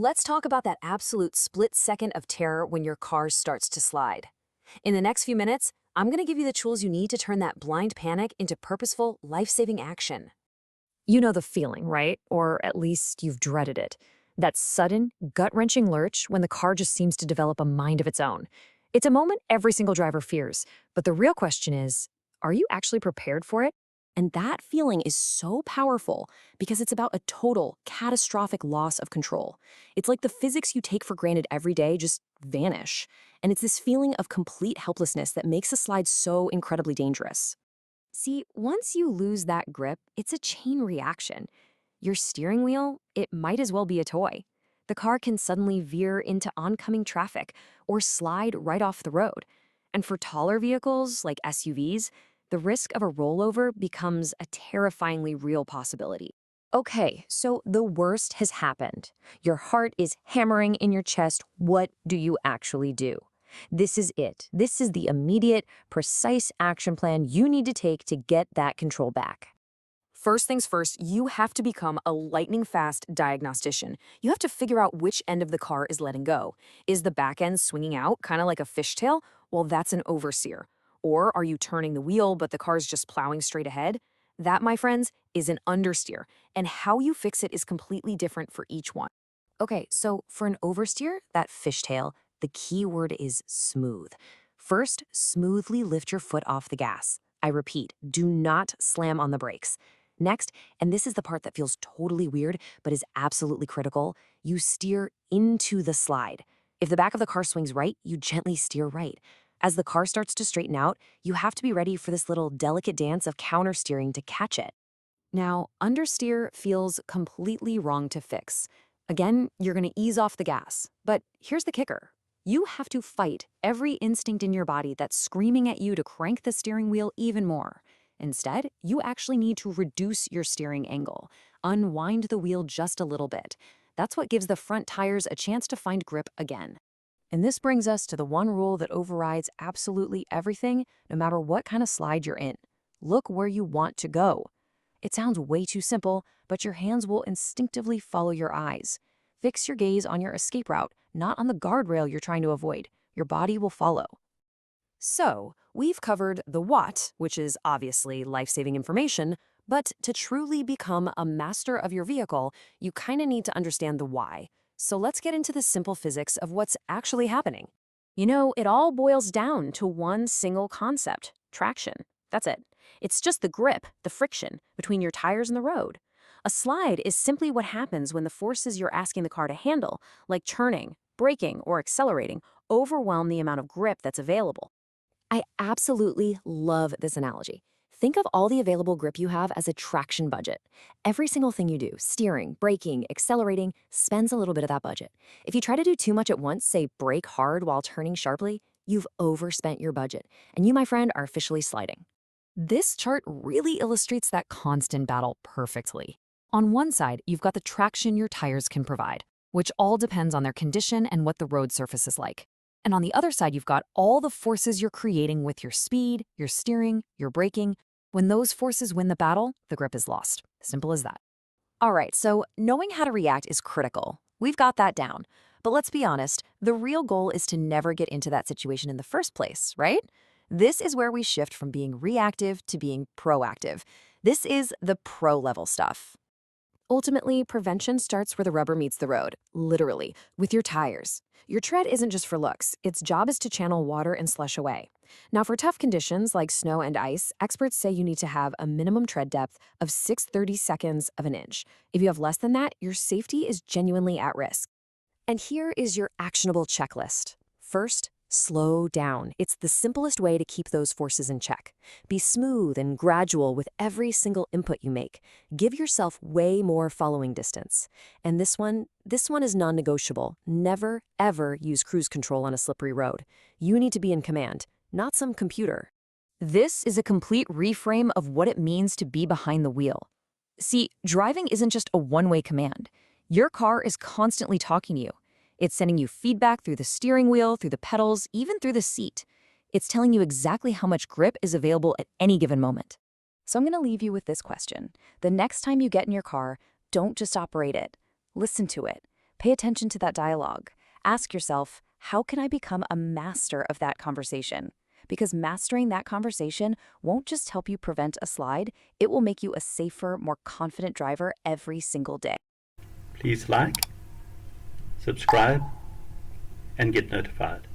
let's talk about that absolute split second of terror when your car starts to slide. In the next few minutes, I'm going to give you the tools you need to turn that blind panic into purposeful, life-saving action. You know the feeling, right? Or at least you've dreaded it. That sudden, gut-wrenching lurch when the car just seems to develop a mind of its own. It's a moment every single driver fears, but the real question is, are you actually prepared for it? And that feeling is so powerful because it's about a total, catastrophic loss of control. It's like the physics you take for granted every day just vanish. And it's this feeling of complete helplessness that makes a slide so incredibly dangerous. See, once you lose that grip, it's a chain reaction. Your steering wheel, it might as well be a toy. The car can suddenly veer into oncoming traffic or slide right off the road. And for taller vehicles like SUVs, the risk of a rollover becomes a terrifyingly real possibility. Okay, so the worst has happened. Your heart is hammering in your chest. What do you actually do? This is it. This is the immediate, precise action plan you need to take to get that control back. First things first, you have to become a lightning-fast diagnostician. You have to figure out which end of the car is letting go. Is the back end swinging out, kind of like a fishtail? Well, that's an oversteer. Or are you turning the wheel, but the car's just plowing straight ahead? That, my friends, is an understeer, and how you fix it is completely different for each one. Okay, so for an oversteer, that fishtail, the key word is smooth. First, smoothly lift your foot off the gas. I repeat, do not slam on the brakes. Next, and this is the part that feels totally weird, but is absolutely critical, you steer into the slide. If the back of the car swings right, you gently steer right. As the car starts to straighten out, you have to be ready for this little delicate dance of countersteering to catch it. Now, understeer feels completely wrong to fix. Again, you're going to ease off the gas. But here's the kicker. You have to fight every instinct in your body that's screaming at you to crank the steering wheel even more. Instead, you actually need to reduce your steering angle. Unwind the wheel just a little bit. That's what gives the front tires a chance to find grip again. And this brings us to the one rule that overrides absolutely everything, no matter what kind of slide you're in. Look where you want to go. It sounds way too simple, but your hands will instinctively follow your eyes. Fix your gaze on your escape route, not on the guardrail you're trying to avoid. Your body will follow. So, we've covered the what, which is obviously life-saving information, but to truly become a master of your vehicle, you kind of need to understand the why. So let's get into the simple physics of what's actually happening. You know, it all boils down to one single concept: traction. That's it. It's just the grip, the friction, between your tires and the road. A slide is simply what happens when the forces you're asking the car to handle, like turning, braking, or accelerating, overwhelm the amount of grip that's available. I absolutely love this analogy. Think of all the available grip you have as a traction budget. Every single thing you do, steering, braking, accelerating, spends a little bit of that budget. If you try to do too much at once, say brake hard while turning sharply, you've overspent your budget, and you, my friend, are officially sliding. This chart really illustrates that constant battle perfectly. On one side, you've got the traction your tires can provide, which all depends on their condition and what the road surface is like. And on the other side, you've got all the forces you're creating with your speed, your steering, your braking. When those forces win the battle, the grip is lost. Simple as that. All right, so knowing how to react is critical. We've got that down. But let's be honest, the real goal is to never get into that situation in the first place, right? This is where we shift from being reactive to being proactive. This is the pro-level stuff. Ultimately, prevention starts where the rubber meets the road, literally, with your tires. Your tread isn't just for looks. Its job is to channel water and slush away. Now, for tough conditions like snow and ice, experts say you need to have a minimum tread depth of 6/32 of an inch. If you have less than that, your safety is genuinely at risk. And here is your actionable checklist. First, slow down. It's the simplest way to keep those forces in check. Be smooth and gradual with every single input you make. Give yourself way more following distance. And this one is non-negotiable. Never, ever use cruise control on a slippery road. You need to be in command, not some computer. This is a complete reframe of what it means to be behind the wheel. See, driving isn't just a one-way command. Your car is constantly talking to you. It's sending you feedback through the steering wheel, through the pedals, even through the seat. It's telling you exactly how much grip is available at any given moment. So I'm going to leave you with this question. The next time you get in your car, don't just operate it. Listen to it. Pay attention to that dialogue. Ask yourself, how can I become a master of that conversation? Because mastering that conversation won't just help you prevent a slide, it will make you a safer, more confident driver every single day. Please like, subscribe, and get notified.